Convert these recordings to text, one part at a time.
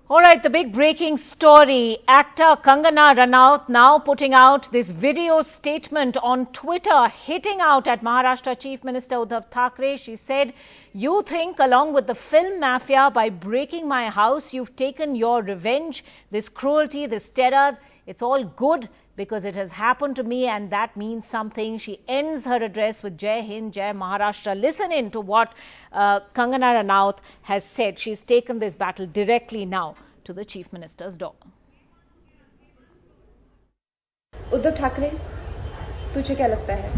All right, the big breaking story. Actor Kangana Ranaut now putting out this video statement on Twitter, hitting out at Maharashtra Chief Minister Uddhav Thackeray. She said, "You think along with the film mafia, by breaking my house, you've taken your revenge. This cruelty, this terror, it's all good because it has happened to me and that means something." She ends her address with Jai Hind, Jai Maharashtra. Listen in to what Kangana Ranaut has said. She's taken this battle directly now to the Chief Minister's door. Uddhav Thackeray, तुझे क्या लगता है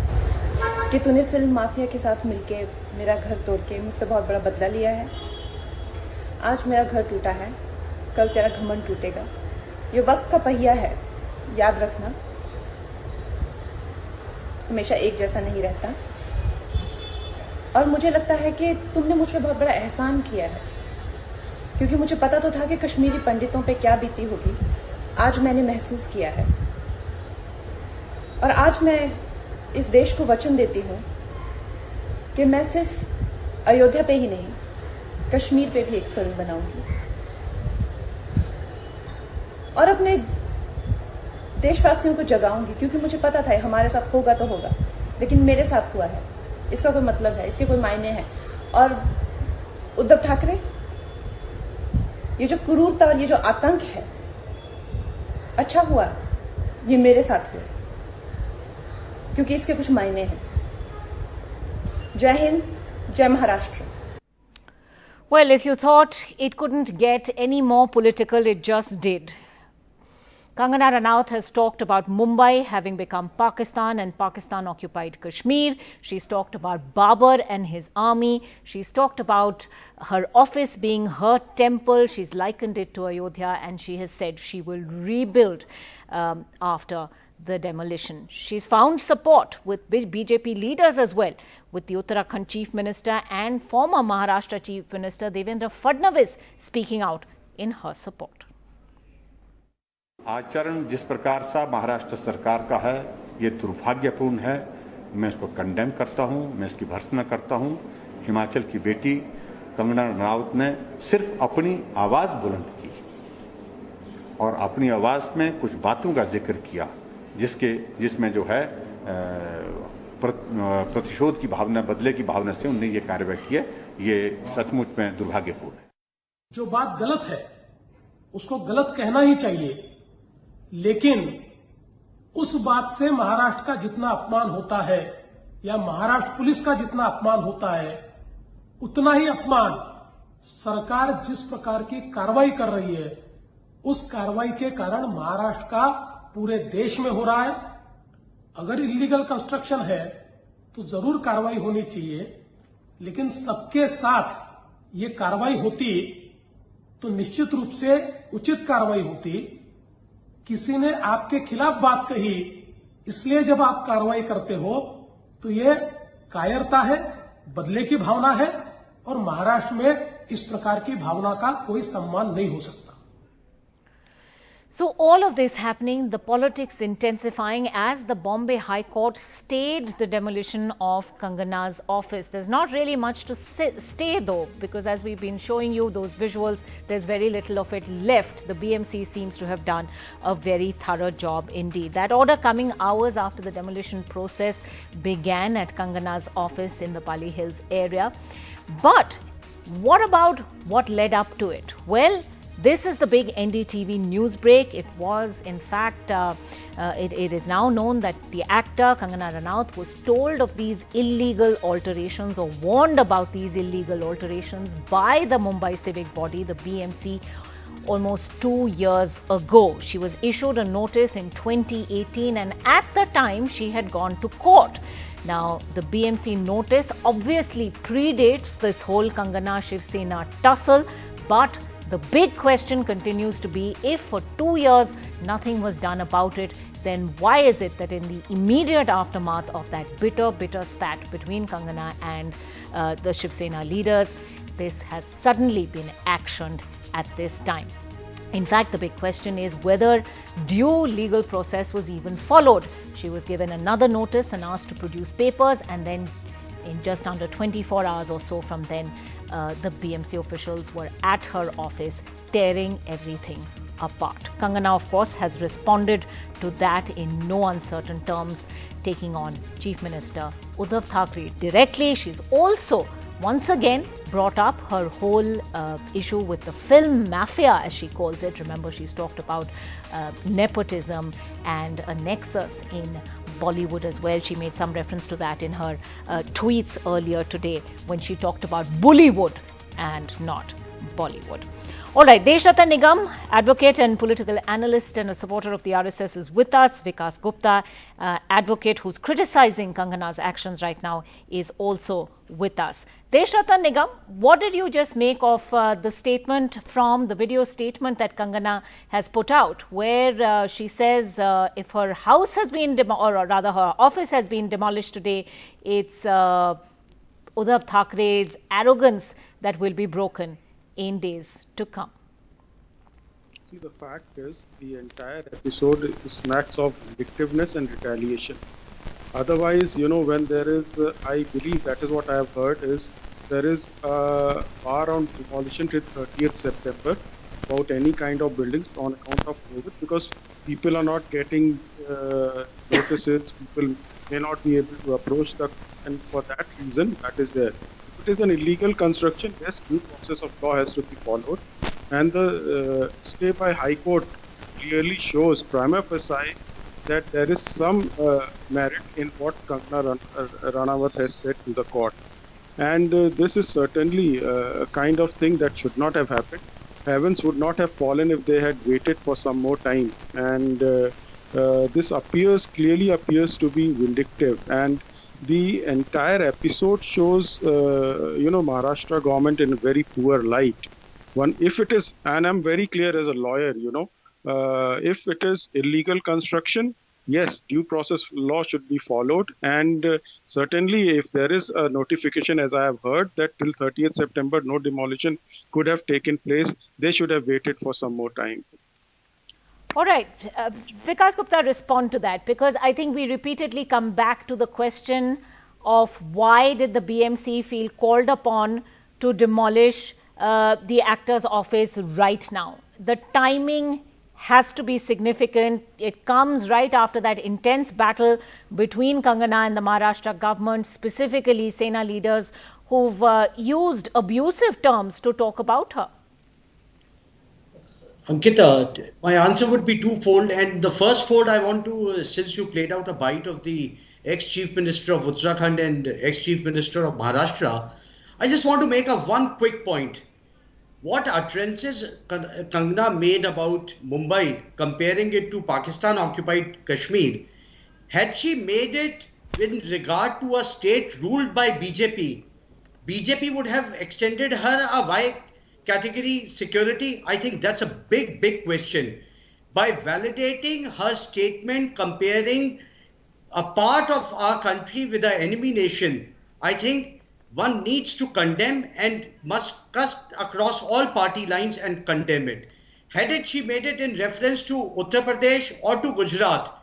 कि तूने film mafia के साथ मिलके मेरा घर तोड़ के मुझसे बहुत बड़ा बदला लिया है? आज मेरा घर टूटा है, कल तेरा घमंड टूटेगा। ये वक्त का पहिया है, याद रखना, हमेशा एक जैसा नहीं रहता। और मुझे लगता है कि तुमने मुझ पर बहुत बड़ा एहसान किया है, क्योंकि मुझे पता तो था कि कश्मीरी पंडितों पे क्या बीती होगी। आज मैंने महसूस किया है और आज मैं इस देश को वचन देती हूँ कि मैं सिर्फ अयोध्या पे ही नहीं, कश्मीर पे भी एक फिल्म बनाऊंगी और अपने देशवासियों को जगाऊंगी, क्योंकि मुझे पता था हमारे साथ होगा तो होगा, लेकिन मेरे साथ हुआ है, इसका कोई मतलब है, इसके कोई मायने हैं। और उद्धव ठाकरे, ये जो क्रूरता और ये जो आतंक है, अच्छा हुआ ये मेरे साथ हुआ, क्योंकि इसके कुछ मायने हैं। जय हिंद, जय Maharashtra. Well, if you thought it couldn't get any more political, it just did. Kangana Ranaut has talked about Mumbai having become Pakistan and Pakistan occupied Kashmir. She's talked about Babur and his army. She's talked about her office being her temple. She's likened it to Ayodhya, and she has said she will rebuild after the demolition. She's found support with BJP leaders as well, with the Uttarakhand Chief Minister and former Maharashtra Chief Minister Devendra Fadnavis speaking out in her support. आचरण जिस प्रकार से महाराष्ट्र सरकार का है, ये दुर्भाग्यपूर्ण है। मैं इसको कंडेम करता हूं, मैं इसकी भर्त्सना करता हूं। हिमाचल की बेटी कंगना रनाउत ने सिर्फ अपनी आवाज बुलंद की और अपनी आवाज में कुछ बातों का जिक्र किया, जिसमें जो है प्रतिशोध की भावना, बदले की भावना से उन्होंने ये कार्रवाई की है। ये सचमुच में दुर्भाग्यपूर्ण है। जो बात गलत है उसको गलत कहना ही चाहिए, लेकिन उस बात से महाराष्ट्र का जितना अपमान होता है या महाराष्ट्र पुलिस का जितना अपमान होता है, उतना ही अपमान सरकार जिस प्रकार की कार्रवाई कर रही है, उस कार्रवाई के कारण महाराष्ट्र का पूरे देश में हो रहा है। अगर इलीगल कंस्ट्रक्शन है तो जरूर कार्रवाई होनी चाहिए, लेकिन सबके साथ ये कार्रवाई होती तो निश्चित रूप से उचित कार्रवाई होती। किसी ने आपके खिलाफ बात कही, इसलिए जब आप कार्रवाई करते हो तो ये कायरता है, बदले की भावना है, और महाराष्ट्र में इस प्रकार की भावना का कोई सम्मान नहीं हो सकता। So all of this happening, the politics intensifying as the Bombay High Court stayed the demolition of Kangana's office. There's not really much to stay though, because as we've been showing you those visuals, there's very little of it left. The BMC seems to have done a very thorough job indeed. That order coming hours after the demolition process began at Kangana's office in the Pali Hills area. But what about what led up to it? Well, this is the big NDTV news break. It was, in fact, it is now known that the actor Kangana Ranaut was told of these illegal alterations or warned about these illegal alterations by the Mumbai civic body, the BMC, almost 2 years ago. She was issued a notice in 2018, and at the time she had gone to court. Now, the BMC notice obviously predates this whole Kangana Shiv Sena tussle, but the big question continues to be, if for 2 years nothing was done about it, then why is it that in the immediate aftermath of that bitter spat between Kangana and the Shiv Sena leaders, this has suddenly been actioned at this time? In fact, the big question is whether due legal process was even followed. She was given another notice and asked to produce papers, and then in just under 24 hours or so from then, the BMC officials were at her office tearing everything apart. Kangana, of course, has responded to that in no uncertain terms, taking on Chief Minister Uddhav Thackeray directly. She's also once again brought up her whole issue with the film mafia, as she calls it. Remember, she's talked about nepotism and a nexus in Bollywood as well. She made some reference to that in her tweets earlier today when she talked about Bollywood and not Bollywood. All right, Deshratan Nigam, advocate and political analyst and a supporter of the RSS, is with us. Vikas Gupta, advocate who's criticizing Kangana's actions right now, is also with us. Deshratan Nigam, what did you just make of the statement from the video statement that Kangana has put out, where she says if her house has been, or rather her office has been demolished today, it's Uddhav Thackeray's arrogance that will be broken in days to come? See, the fact is, the entire episode smacks of vindictiveness and retaliation. Otherwise, when there is, I believe that is what I have heard, is there is a bar on demolition till 30th September about any kind of buildings on account of COVID, because people are not getting notices, people may not be able to approach and for that reason, that is there. It is an illegal construction, yes, due process of law has to be followed, and the stay by High Court clearly shows prima facie that there is some merit in what Kangana Ranaut has said to the court, and this is certainly a kind of thing that should not have happened. Heavens would not have fallen if they had waited for some more time, and this clearly appears to be vindictive, and the entire episode shows, Maharashtra government in a very poor light. If it is, and I'm very clear as a lawyer, if it is illegal construction, yes, due process law should be followed. And certainly if there is a notification, as I have heard, that till 30th September, no demolition could have taken place, they should have waited for some more time. All right, Vikas Gupta, respond to that, because I think we repeatedly come back to the question of why did the BMC feel called upon to demolish the actor's office right now? The timing has to be significant. It comes right after that intense battle between Kangana and the Maharashtra government, specifically Sena leaders who've used abusive terms to talk about her. Ankita, my answer would be twofold, and the first fold I want to, since you played out a bite of the ex-Chief Minister of Uttarakhand and ex-Chief Minister of Maharashtra, I just want to make one quick point. What utterances Kangana made about Mumbai, comparing it to Pakistan-occupied Kashmir, had she made it with regard to a state ruled by BJP, BJP would have extended her a wide category security. I think that's a big question. By validating her statement comparing a part of our country with an enemy nation, I think one needs to condemn and must cut across all party lines and condemn it. Had she made it in reference to Uttar Pradesh or to Gujarat,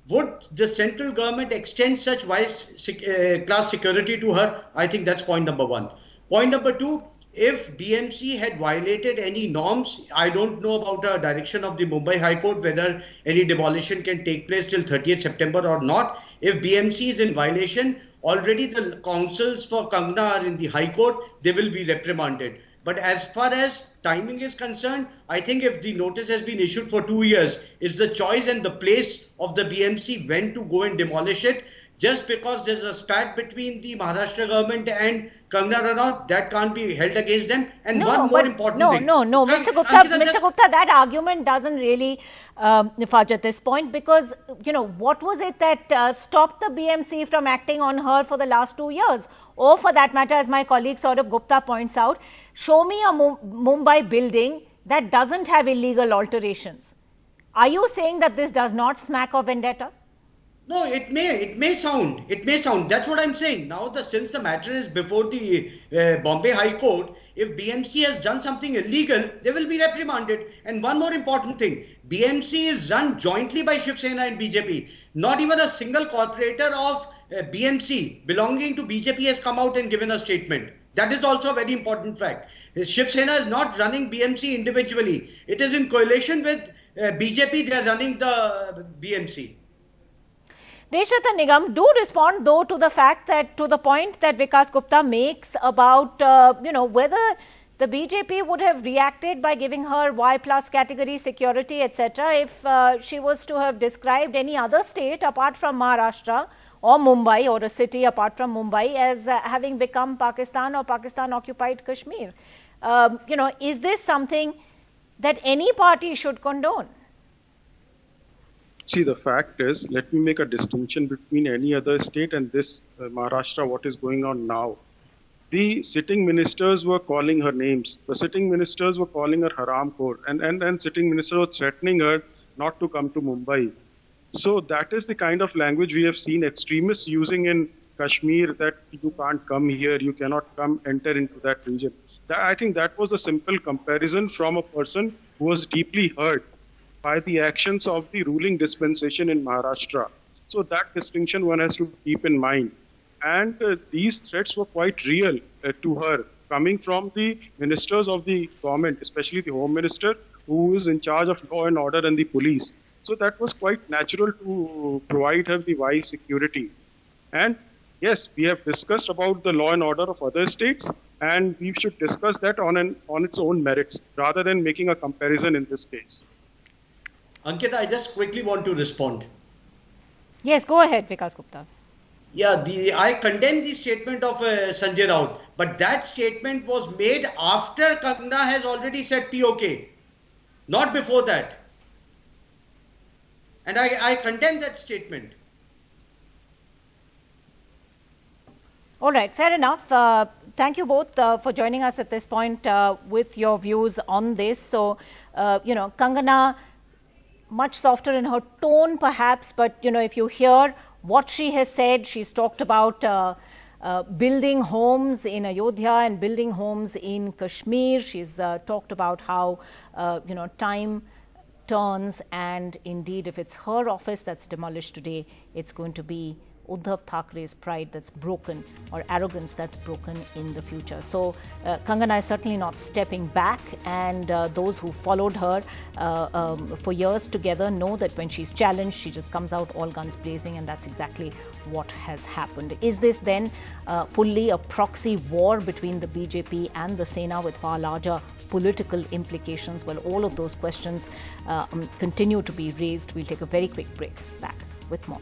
would the central government extend such class security to her? I think that's point number one. Point number two, if BMC had violated any norms, I don't know about the direction of the Mumbai High Court, whether any demolition can take place till 30th September or not. If BMC is in violation, already the counsels for Kangana are in the High Court, they will be reprimanded. But as far as timing is concerned, I think if the notice has been issued for 2 years, it's the choice and the place of the BMC when to go and demolish it. Just because there's a spat between the Maharashtra government and Kangana Ranaut, that can't be held against them. And one more important thing. No, Mr. Gupta, that argument doesn't really fudge at this point, because, what was it that stopped the BMC from acting on her for the last 2 years? Or for that matter, as my colleague Saurabh Gupta points out, show me a Mumbai building that doesn't have illegal alterations. Are you saying that this does not smack of vendetta? No, it may sound. That's what I'm saying. Now, since the matter is before the Bombay High Court, if BMC has done something illegal, they will be reprimanded. And one more important thing, BMC is run jointly by Shiv Sena and BJP. Not even a single corporator of BMC belonging to BJP has come out and given a statement. That is also a very important fact. Shiv Sena is not running BMC individually. It is in coalition with BJP. They are running the BMC. Deshat and Nigam, do respond though to the fact that, to the point that Vikas Gupta makes about, whether the BJP would have reacted by giving her Y+ category security, etc., if she was to have described any other state apart from Maharashtra or Mumbai, or a city apart from Mumbai, as having become Pakistan or Pakistan-occupied Kashmir. Is this something that any party should condone? See, the fact is, let me make a distinction between any other state and this Maharashtra, what is going on now. The sitting ministers were calling her names. The sitting ministers were calling her haram khor, and sitting ministers were threatening her not to come to Mumbai. So that is the kind of language we have seen extremists using in Kashmir, that you can't come here, you cannot come enter into that region. I think that was a simple comparison from a person who was deeply hurt by the actions of the ruling dispensation in Maharashtra. So that distinction one has to keep in mind. And these threats were quite real to her, coming from the ministers of the government, especially the Home Minister, who is in charge of law and order and the police. So that was quite natural to provide her the wise security. And yes, we have discussed about the law and order of other states, and we should discuss that on its own merits, rather than making a comparison in this case. Ankita, I just quickly want to respond. Yes, go ahead, Vikas Gupta. Yeah, I condemn the statement of Sanjay Raut, but that statement was made after Kangana has already said POK, not before that. And I condemn that statement. All right, fair enough. Thank you both for joining us at this point with your views on this. So, Kangana, much softer in her tone perhaps, but, if you hear what she has said, she's talked about building homes in Ayodhya and building homes in Kashmir. She's talked about how, time turns, and indeed, if it's her office that's demolished today, it's going to be Uddhav Thackeray's pride that's broken, or arrogance that's broken in the future. So Kangana is certainly not stepping back, and those who followed her for years together know that when she's challenged, she just comes out all guns blazing, and that's exactly what has happened. Is this then fully a proxy war between the BJP and the Sena with far larger political implications? Well, all of those questions continue to be raised. We'll take a very quick break. Back with more.